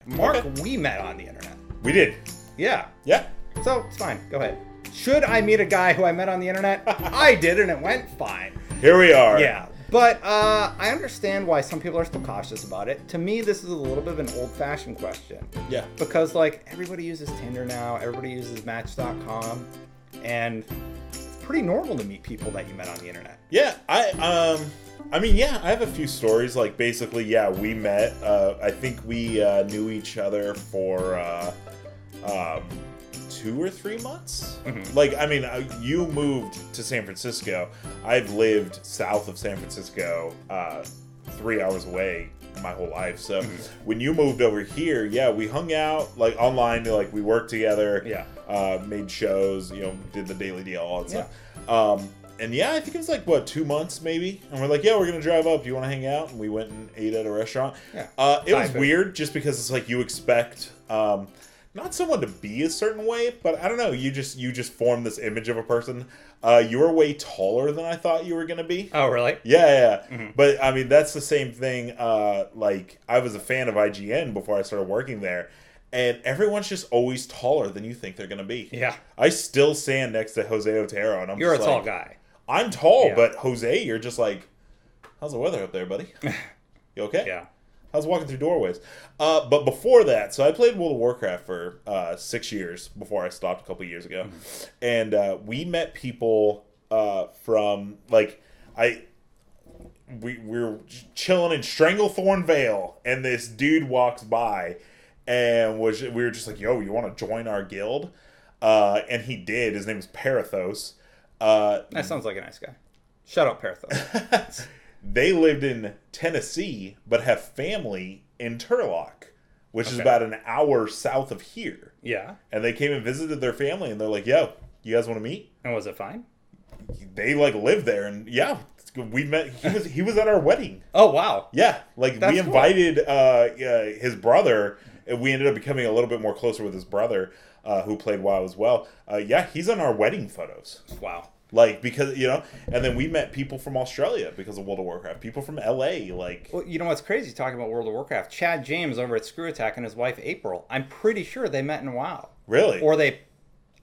Mark, Okay. we met on the internet. We did. Yeah. Yeah. So, it's fine. Go ahead. Should I meet a guy who I met on the internet? I did, and it went fine. Here we are. Yeah. But I understand why some people are still cautious about it. To me, this is a little bit of an old-fashioned question. Yeah. Because, like, everybody uses Tinder now. Everybody uses Match.com. And it's pretty normal to meet people that you met on the internet. Yeah. I mean, yeah, I have a few stories. Like, basically, yeah, we met. I think we knew each other for 2 or 3 months. Mm-hmm. Like, I mean, you moved to San Francisco. I've lived south of San Francisco, 3 hours away my whole life. So when you moved over here, yeah, we hung out like online. Like, we worked together. Yeah. Made shows. You know, did the Daily Deal, all that stuff. And yeah, I think it was like, what, 2 months maybe? And we're like, yeah, we're going to drive up. Do you want to hang out? And we went and ate at a restaurant. Yeah. It was weird just because it's like you expect not someone to be a certain way, but I don't know. You just form this image of a person. You were way taller than I thought you were going to be. Oh, really? Yeah. Mm-hmm. But I mean, that's the same thing. Like, I was a fan of IGN before I started working there. And everyone's just always taller than you think they're going to be. Yeah. I still stand next to Jose Otero, and You're a just tall like, guy. I'm tall, Yeah. but Jose, you're just like, how's the weather up there, buddy? You okay? Yeah. How's walking through doorways? But before that, so I played World of Warcraft for 6 years before I stopped a couple of years ago. And we met people from, like, we were chilling in Stranglethorn Vale, and this dude walks by, and we were just like, yo, you want to join our guild? And he did. His name was Parathos. That sounds like a nice guy. Shut up, Parathos. They lived in Tennessee, but have family in Turlock, which is about an hour south of here. Yeah. And they came and visited their family, and they're like, yo, you guys want to meet? And was it fine? They, like, lived there, and yeah, we met. He was at our wedding. Oh, wow. Yeah, like, That's we invited his brother, and we ended up becoming a little bit more closer with his brother, who played WoW as well. Yeah, he's on our wedding photos. Wow. Like, because, you know, and then we met people from Australia because of World of Warcraft. People from LA, like... Well, you know what's crazy talking about World of Warcraft? Chad James over at Screw Attack and his wife April, I'm pretty sure they met in WoW. Really? Or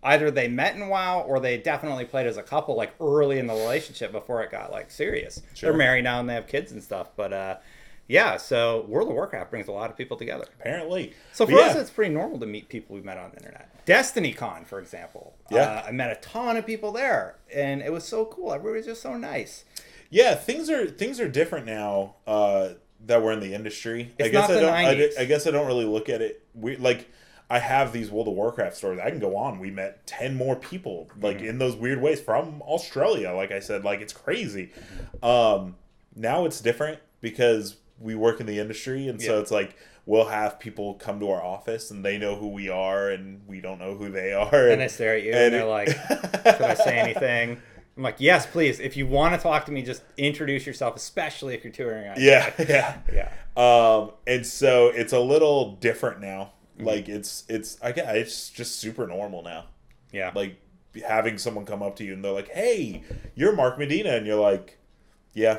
either they met in WoW or they definitely played as a couple, like, early in the relationship before it got, like, serious. Sure. They're married now and they have kids and stuff. But, yeah, so World of Warcraft brings a lot of people together. Apparently. So for us, it's pretty normal to meet people we met on the internet. Destiny Con, for example. Yeah. I met a ton of people there, and it was so cool. Everybody was just so nice. Yeah, things are different now that we're in the industry. It's not the 90s. I guess I don't really look at it. I have these World of Warcraft stories. I can go on. We met 10 more people, like, in those weird ways from Australia. Like I said, like, it's crazy. Now it's different because we work in the industry, and so it's like we'll have people come to our office and they know who we are and we don't know who they are. And they stare at you and they're like, should I say anything? I'm like, yes, please. If you want to talk to me, just introduce yourself, especially if you're touring on. Yeah. And so it's a little different now. Like, it's just super normal now. Yeah. Like, having someone come up to you and they're like, hey, you're Mark Medina. And you're like, yeah.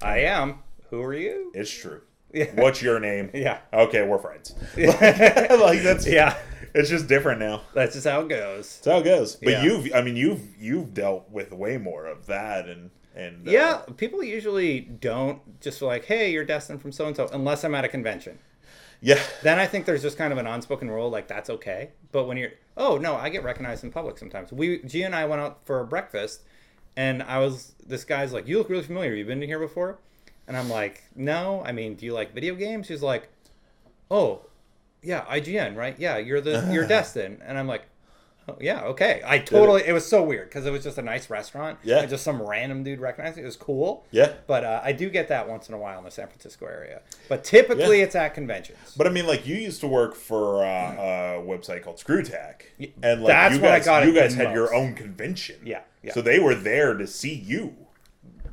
I am. Who are you? It's true. Yeah. What's your name? Yeah. Okay, we're friends. Like, that's... Yeah. It's just different now. That's just how it goes. That's how it goes. But Yeah. you've dealt with way more of that and yeah, people usually don't just like, hey, you're Destin from so-and-so, unless I'm at a convention. Yeah. Then I think there's just kind of an unspoken rule, like, that's okay. But when you're, oh, no, I get recognized in public sometimes. Gia and I went out for breakfast, and this guy's like, you look really familiar. You been in here before? And I'm like, no. I mean, do you like video games? He's like, oh, yeah, IGN, right? Yeah, you're Destin. And I'm like, oh, yeah, okay. It was so weird because it was just a nice restaurant. Yeah. And just some random dude recognized it. It was cool. Yeah. But I do get that once in a while in the San Francisco area. But typically it's at conventions. But I mean, like, you used to work for a website called ScrewTack. And like, That's you what I guys, got you it guys the had your most. own convention. Yeah. So they were there to see you.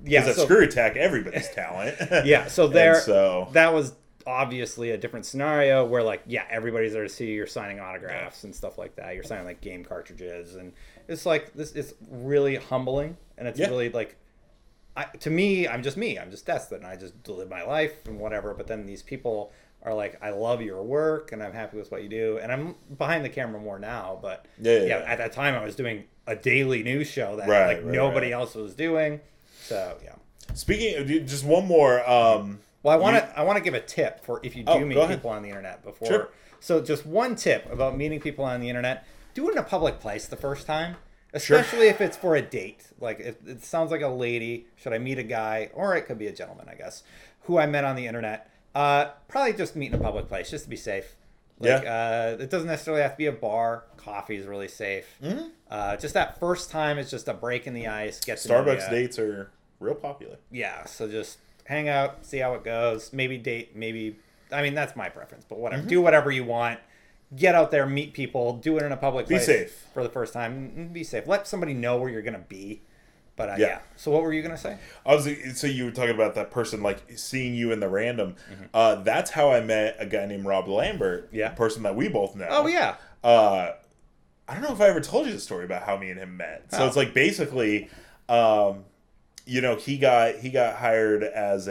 Yeah. Because at ScrewTack, everybody's talent. Yeah. So so that was obviously a different scenario where, like, yeah, everybody's there to see you. You're signing autographs and stuff like that. You're signing, like, game cartridges. And it's like, this is really humbling. And it's really, like, to me, I'm just Destin. I just live my life and whatever. But then these people are like, I love your work and I'm happy with what you do. And I'm behind the camera more now, but at that time I was doing a daily news show that nobody else was doing. So yeah. Speaking of, just one more. Well, I want to give a tip for if you do meet people on the internet before. Sure. So just one tip about meeting people on the internet: do it in a public place the first time, especially if it's for a date. Like it sounds like a lady. Should I meet a guy, or it could be a gentleman, I guess, who I met on the internet? Probably just meet in a public place, just to be safe. Like, it doesn't necessarily have to be a bar. Coffee is really safe. Mm-hmm. Just that first time is just a break in the ice. Starbucks dates are real popular. Yeah, so just hang out, see how it goes. Maybe date, I mean, that's my preference, but whatever. Mm-hmm. Do whatever you want. Get out there, meet people, do it in a public place. Be safe. For the first time. Be safe. Let somebody know where you're going to be. But yeah. So what were you going to say? So you were talking about that person, like, seeing you in the random. Mm-hmm. That's how I met a guy named Rob Lambert. Yeah. A person that we both know. Oh, yeah. I don't know if I ever told you the story about how me and him met. So it's like basically, he got hired as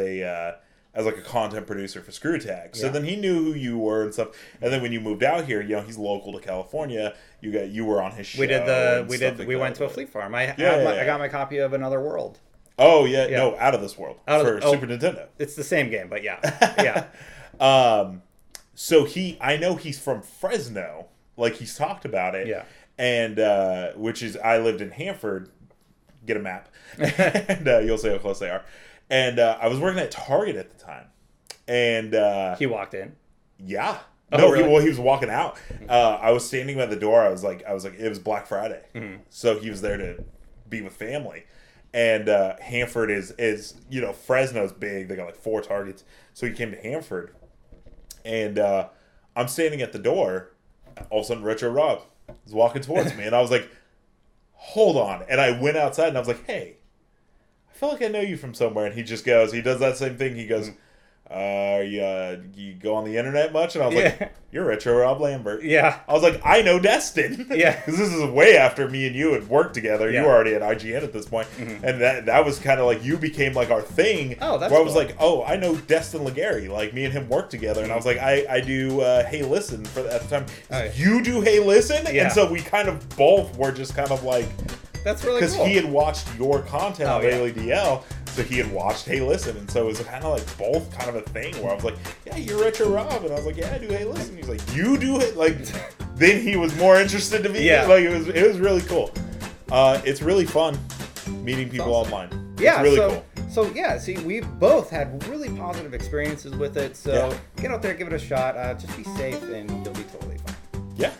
like a content producer for Screw Tag. So then he knew who you were and stuff. And then when you moved out here, he's local to California. You were on his show. We went to a Flea Farm. I got my copy of Another World. Oh yeah, no, Out of This World for Super Nintendo. It's the same game, but yeah. So I know he's from Fresno. Like, he's talked about it. Yeah. And which is, I lived in Hanford. Get a map, and you'll see how close they are. And I was working at Target at the time, and he walked in. Yeah. Oh, no, really? He was walking out. I was standing by the door. I was like, it was Black Friday, so he was there to be with family. And Hanford is Fresno's big. They got like 4 Targets, so he came to Hanford, and I'm standing at the door. All of a sudden, Retro Rob is walking towards me, and I was like, hold on. And I went outside, and I was like, hey, I feel like I know you from somewhere. And he just goes, he does that same thing. He goes, you go on the internet much? And I was like, you're Retro Rob Lambert. Yeah. I was like, I know Destin. Yeah. Because this is way after me and you had worked together. Yeah. You were already at IGN at this point. Mm-hmm. And that was kind of like, you became like our thing. Oh, that's where I was cool. like, oh, I know Destin Legary. Like, me and him worked together. And I was like, I do Hey Listen at the time. You do Hey Listen? Yeah. And so we kind of both were just kind of like... That's really cool. Because he had watched your content on Daily DL, so he had watched Hey Listen, and so it was kind of like both kind of a thing where I was like, yeah, you're Retro Rob, and I was like, yeah, I do Hey Listen. He's like, you do it? Like, then he was more interested to me. Yeah. Like, it was really cool. It's really fun meeting people online. Yeah, it's really cool. So yeah, see, we've both had really positive experiences with it. So get out there, give it a shot. Just be safe, and you'll be totally fine. Yeah.